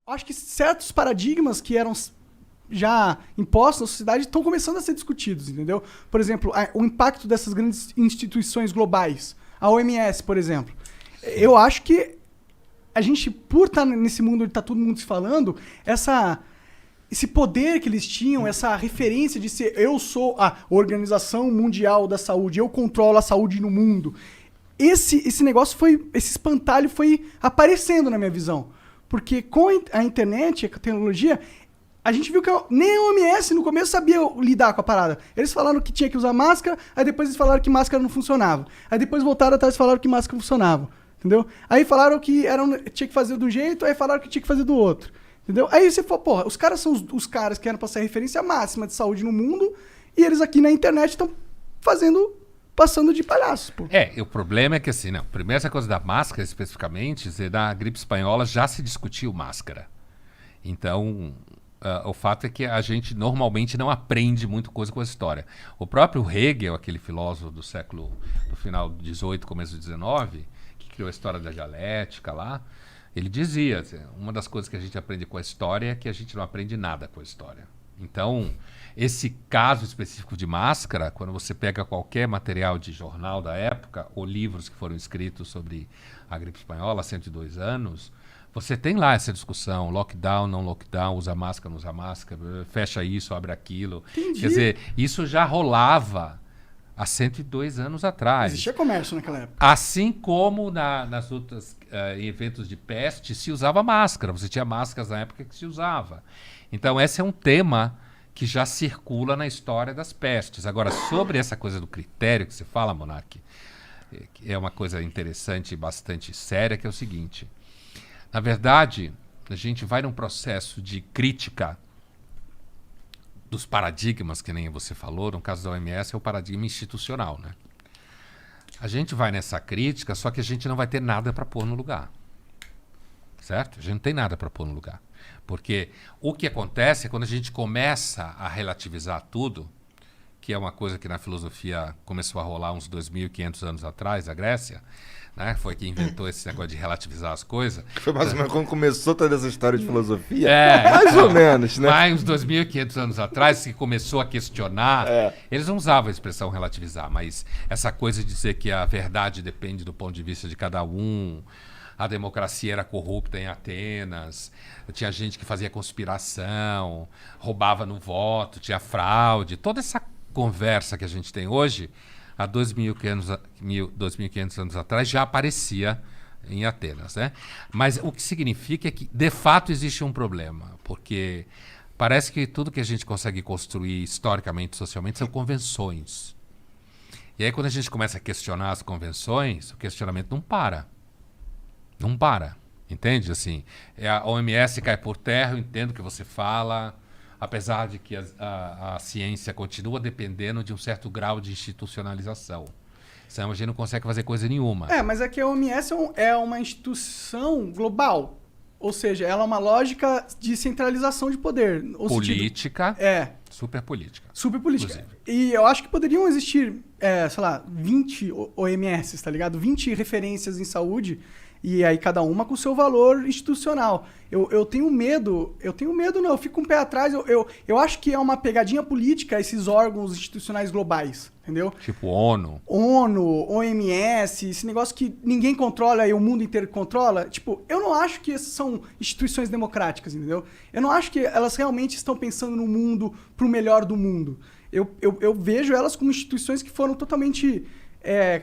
Acho que certos paradigmas que eram já impostos na sociedade estão começando a ser discutidos, entendeu? Por exemplo, o impacto dessas grandes instituições globais, a OMS, por exemplo. Eu acho que a gente, por estar nesse mundo onde está todo mundo se falando, esse poder que eles tinham, essa referência de ser eu sou a Organização Mundial da Saúde, eu controlo a saúde no mundo. Esse negócio esse espantalho foi aparecendo na minha visão. Porque com a internet, a tecnologia, a gente viu que nem a OMS no começo sabia lidar com a parada. Eles falaram que tinha que usar máscara, aí depois eles falaram que máscara não funcionava. Aí depois voltaram atrás e falaram que máscara funcionava. Entendeu? Aí falaram que tinha que fazer de um jeito, aí falaram que tinha que fazer do outro. Entendeu? Aí você falou, porra, os caras são os caras que eram pra ser a referência máxima de saúde no mundo, e eles aqui na internet estão passando de palhaços, pô. O problema é que assim, não. Primeiro essa coisa da máscara especificamente, da gripe espanhola já se discutiu máscara. Então, o fato é que a gente normalmente não aprende muito coisa com a história. O próprio Hegel, aquele filósofo do final do 18, começo do 19, que criou a história da dialética lá, ele dizia, assim, uma das coisas que a gente aprende com a história é que a gente não aprende nada com a história. Então, esse caso específico de máscara, quando você pega qualquer material de jornal da época, ou livros que foram escritos sobre a gripe espanhola há 102 anos, você tem lá essa discussão, lockdown, não lockdown, usa máscara, não usa máscara, fecha isso, abre aquilo. Entendi. Quer dizer, isso já rolava há 102 anos atrás. Existia comércio naquela época. Assim como nas outras eventos de peste se usava máscara. Você tinha máscaras na época que se usava. Então esse é um tema que já circula na história das pestes. Agora, sobre essa coisa do critério que você fala, Monark, que é uma coisa interessante e bastante séria, que é o seguinte. Na verdade, a gente vai num processo de crítica dos paradigmas, que nem você falou, no caso da OMS é o paradigma institucional, né? A gente vai nessa crítica, só que a gente não vai ter nada para pôr no lugar. Certo? A gente não tem nada para pôr no lugar. Porque o que acontece é quando a gente começa a relativizar tudo, que é uma coisa que na filosofia começou a rolar uns 2.500 anos atrás, a Grécia, né? Foi que inventou esse negócio de relativizar as coisas. Foi mais ou menos quando começou toda essa história de filosofia. Mais ou menos, né? Mais uns 2.500 anos atrás, que começou a questionar, eles não usavam a expressão relativizar, mas essa coisa de dizer que a verdade depende do ponto de vista de cada um, a democracia era corrupta em Atenas, tinha gente que fazia conspiração, roubava no voto, tinha fraude, toda essa conversa que a gente tem hoje, há 2.500 anos atrás, já aparecia em Atenas, né? Mas o que significa é que, de fato, existe um problema, porque parece que tudo que a gente consegue construir historicamente, socialmente, são convenções. E aí, quando a gente começa a questionar as convenções, o questionamento não para. Não para, entende? Assim, a OMS cai por terra, eu entendo o que você fala, apesar de que a ciência continua dependendo de um certo grau de institucionalização. Senão a gente não consegue fazer coisa nenhuma. Mas é que a OMS é uma instituição global. Ou seja, ela é uma lógica de centralização de poder. Política. Super política. Super política. Inclusive. E eu acho que poderiam existir, sei lá, 20 OMS, tá ligado? 20 referências em saúde. E aí cada uma com o seu valor institucional. Eu tenho medo, não, eu fico com o pé atrás, eu acho que é uma pegadinha política esses órgãos institucionais globais, entendeu? Tipo ONU, OMS, esse negócio que ninguém controla e o mundo inteiro controla. Tipo, eu não acho que essas são instituições democráticas, entendeu? Eu não acho que elas realmente estão pensando no mundo pro melhor do mundo. Eu vejo elas como instituições que foram totalmente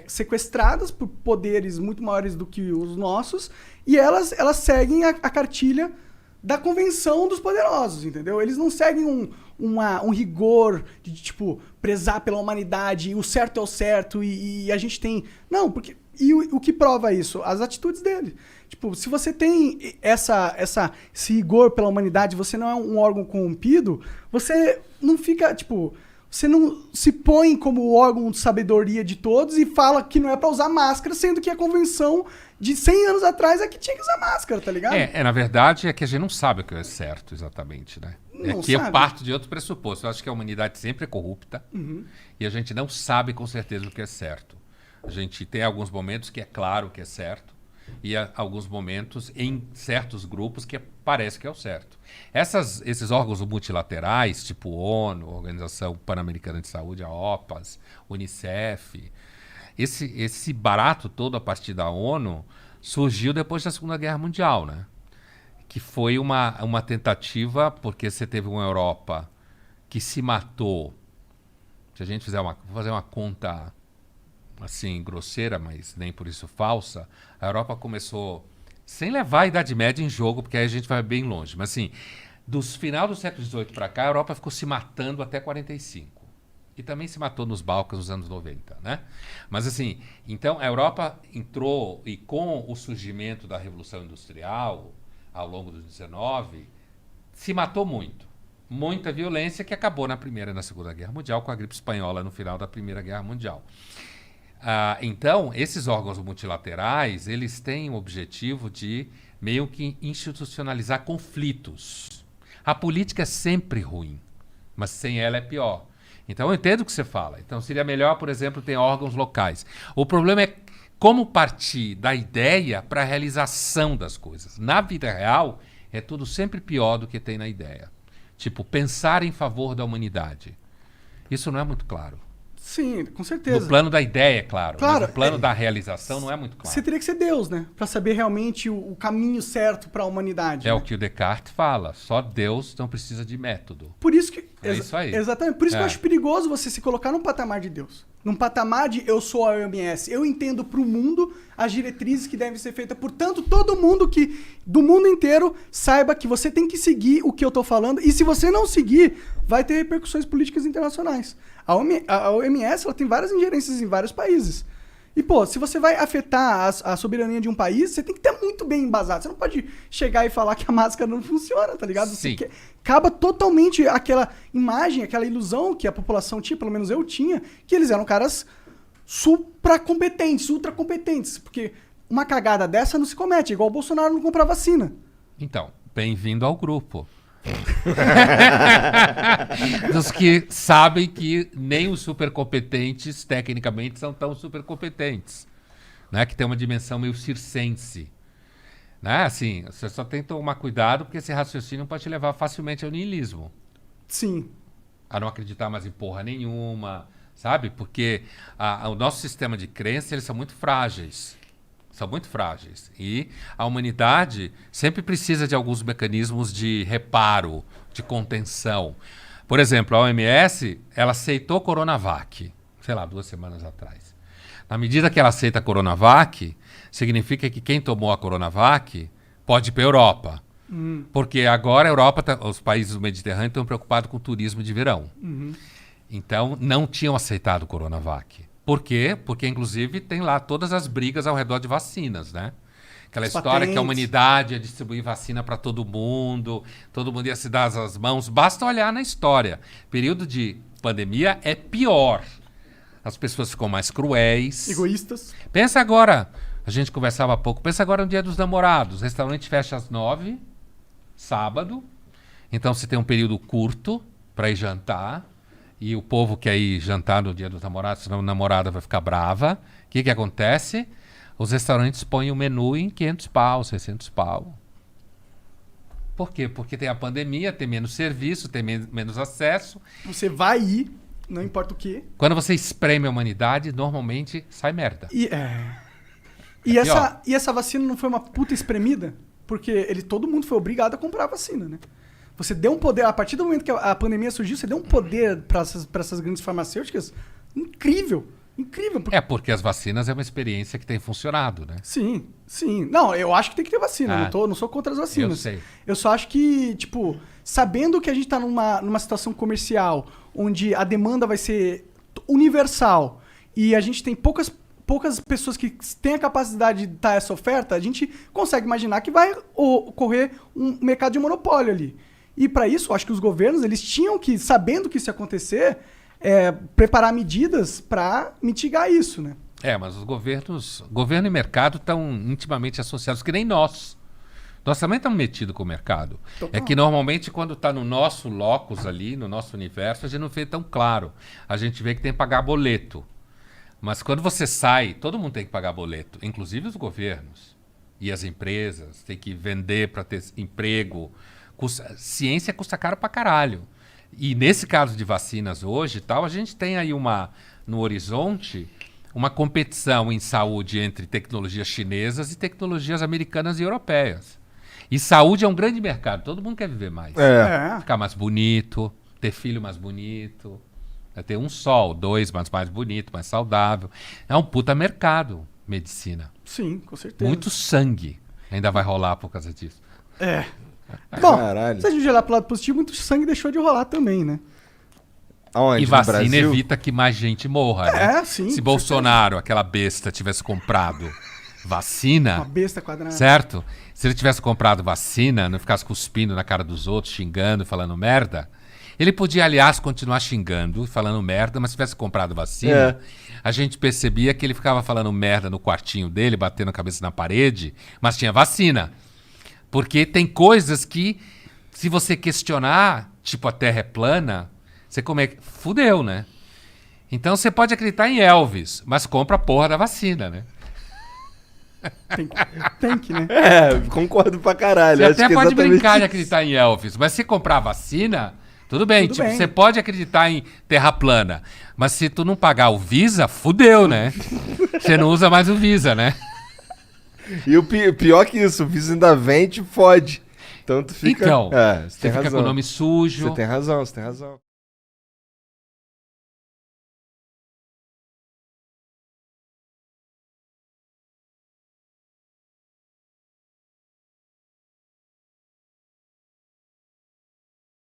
sequestradas por poderes muito maiores do que os nossos, e elas seguem a cartilha da convenção dos poderosos, entendeu? Eles não seguem um rigor de, tipo, prezar pela humanidade, o certo é o certo, e a gente tem... Não, porque... E o que prova isso? As atitudes dele. Tipo, se você tem esse rigor pela humanidade, você não é um órgão corrompido, você não fica, tipo... Você não se põe como o órgão de sabedoria de todos e fala que não é pra usar máscara, sendo que a convenção de 100 anos atrás é que tinha que usar máscara, tá ligado? Na verdade, é que a gente não sabe o que é certo exatamente, né? Não que eu sabe. parto de outro pressuposto. Eu acho que a humanidade sempre é corrupta e a gente não sabe com certeza o que é certo. A gente tem alguns momentos que é claro o que é certo e há alguns momentos em certos grupos que Parece que é o certo. Esses órgãos multilaterais, tipo ONU, Organização Pan-Americana de Saúde, a OPAS, Unicef, esse barato todo a partir da ONU surgiu depois da Segunda Guerra Mundial, né? Que foi uma tentativa, porque você teve uma Europa que se matou. Se a gente vou fazer uma conta assim grosseira, mas nem por isso falsa, a Europa começou, sem levar a Idade Média em jogo, porque aí a gente vai bem longe, mas assim, dos final do século XVIII para cá, a Europa ficou se matando até 45. E também se matou nos Balcãs nos anos 90, né? Mas assim, então a Europa entrou, e com o surgimento da Revolução Industrial, ao longo do 19, se matou muito. Muita violência que acabou na Primeira e na Segunda Guerra Mundial, com a gripe espanhola no final da Primeira Guerra Mundial. Então, esses órgãos multilaterais, eles têm o objetivo de meio que institucionalizar conflitos. A política é sempre ruim, mas sem ela é pior. Então, eu entendo o que você fala. Então, seria melhor, por exemplo, ter órgãos locais. O problema é como partir da ideia para a realização das coisas. Na vida real, é tudo sempre pior do que tem na ideia. Tipo, pensar em favor da humanidade. Isso não é muito claro. Sim, com certeza. No plano da ideia, é claro. Claro, Mas no plano da realização não é muito claro. Você teria que ser Deus, né? Pra saber realmente o caminho certo pra humanidade. É né? o que o Descartes fala. Só Deus não precisa de método. Por isso que... É isso aí. Exatamente. Por isso que eu acho perigoso você se colocar num patamar de Deus. Num patamar de eu sou a OMS. Eu entendo pro mundo as diretrizes que devem ser feitas. Portanto, todo mundo do mundo inteiro saiba que você tem que seguir o que eu tô falando. E se você não seguir, vai ter repercussões políticas internacionais. A OMS ela tem várias ingerências em vários países. E, pô, se você vai afetar a soberania de um país, você tem que ter muito bem embasado. Você não pode chegar e falar que a máscara não funciona, tá ligado? Sim. Acaba totalmente aquela imagem, aquela ilusão que a população tinha, pelo menos eu tinha, que eles eram caras supracompetentes, ultracompetentes. Porque uma cagada dessa não se comete, igual o Bolsonaro não comprar vacina. Então, bem-vindo ao grupo. Dos que sabem que nem os supercompetentes, tecnicamente, são tão supercompetentes. Né? Que tem uma dimensão meio circense. Né? Assim, você só tem que tomar cuidado porque esse raciocínio pode te levar facilmente ao niilismo. Sim. A não acreditar mais em porra nenhuma, sabe? Porque o nosso sistema de crença, eles são muito frágeis. São muito frágeis. E a humanidade sempre precisa de alguns mecanismos de reparo, de contenção. Por exemplo, a OMS, ela aceitou a Coronavac, sei lá, 2 semanas atrás. Na medida que ela aceita a Coronavac, significa que quem tomou a Coronavac pode ir para a Europa. Porque agora a Europa, os países do Mediterrâneo estão preocupados com o turismo de verão. Então, não tinham aceitado a Coronavac. Por quê? Porque, inclusive, tem lá todas as brigas ao redor de vacinas, né? Aquela história que a humanidade ia distribuir vacina para todo mundo ia se dar as mãos. Basta olhar na história. Período de pandemia é pior. As pessoas ficam mais cruéis. Egoístas. Pensa agora, a gente conversava há pouco, pensa agora no Dia dos Namorados. O restaurante fecha às 9, sábado. Então, você tem um período curto para ir jantar. E o povo quer ir jantar no Dia dos Namorados, senão a namorada vai ficar brava. O que acontece? Os restaurantes põem o menu em 500 pau, 600 pau. Por quê? Porque tem a pandemia, tem menos serviço, tem menos acesso. Você vai ir, não importa o quê. Quando você espreme a humanidade, normalmente sai merda. E essa vacina não foi uma puta espremida? Porque todo mundo foi obrigado a comprar a vacina, né? Você deu um poder, a partir do momento que a pandemia surgiu, você deu um poder para essas grandes farmacêuticas incrível. Incrível. Porque as vacinas é uma experiência que tem funcionado, né? Sim, sim. Não, eu acho que tem que ter vacina. Não sou contra as vacinas. Eu sei. Eu só acho que, tipo, sabendo que a gente tá numa situação comercial onde a demanda vai ser universal e a gente tem poucas pessoas que têm a capacidade de dar essa oferta, a gente consegue imaginar que vai ocorrer um mercado de monopólio ali. E para isso, eu acho que os governos, eles tinham que, sabendo que isso ia acontecer, preparar medidas para mitigar isso, né? Mas os governo e mercado estão intimamente associados, que nem nós. Nós também estamos metidos com o mercado. Total. É que normalmente quando está no nosso locus ali, no nosso universo, a gente não vê tão claro. A gente vê que tem que pagar boleto. Mas quando você sai, todo mundo tem que pagar boleto, inclusive os governos. E as empresas têm que vender para ter emprego. Ciência custa caro pra caralho. E nesse caso de vacinas hoje e tal, a gente tem aí no horizonte uma competição em saúde entre tecnologias chinesas e tecnologias americanas e europeias. E saúde é um grande mercado, todo mundo quer viver mais. Ficar mais bonito, ter filho mais bonito, ter um só, 2, mas mais bonito, mais saudável. É um puta mercado, medicina. Sim, com certeza. Muito sangue ainda vai rolar por causa disso. Bom, Caralho. se a gente olhar pro lado positivo, muito sangue deixou de rolar também, né? Aonde? E No vacina Brasil? evita que mais gente morra, né? Sim. Se Bolsonaro, aquela besta, tivesse comprado vacina, Uma besta quadrada. certo? Se ele tivesse comprado vacina, não ficasse cuspindo na cara dos outros, xingando, falando merda, ele podia, aliás, continuar xingando, falando merda, mas se tivesse comprado vacina, a gente percebia que ele ficava falando merda no quartinho dele, batendo a cabeça na parede, mas tinha vacina. Porque tem coisas que, se você questionar, tipo a Terra é plana, você fudeu, né? Então você pode acreditar em Elvis, mas compra a porra da vacina, né? Tem que, né? Concordo pra caralho. Você Acho até que pode exatamente brincar de isso. acreditar em Elvis, mas se comprar a vacina, tudo bem. Tudo Tipo, bem. você pode acreditar em Terra plana, mas se tu não pagar o Visa, fudeu, né? Você não usa mais o Visa, né? E o pior que isso, o Visa ainda vem e te fode. Então tu fica... Então, você você tem fica razão. com o nome sujo. Você tem razão, você tem razão.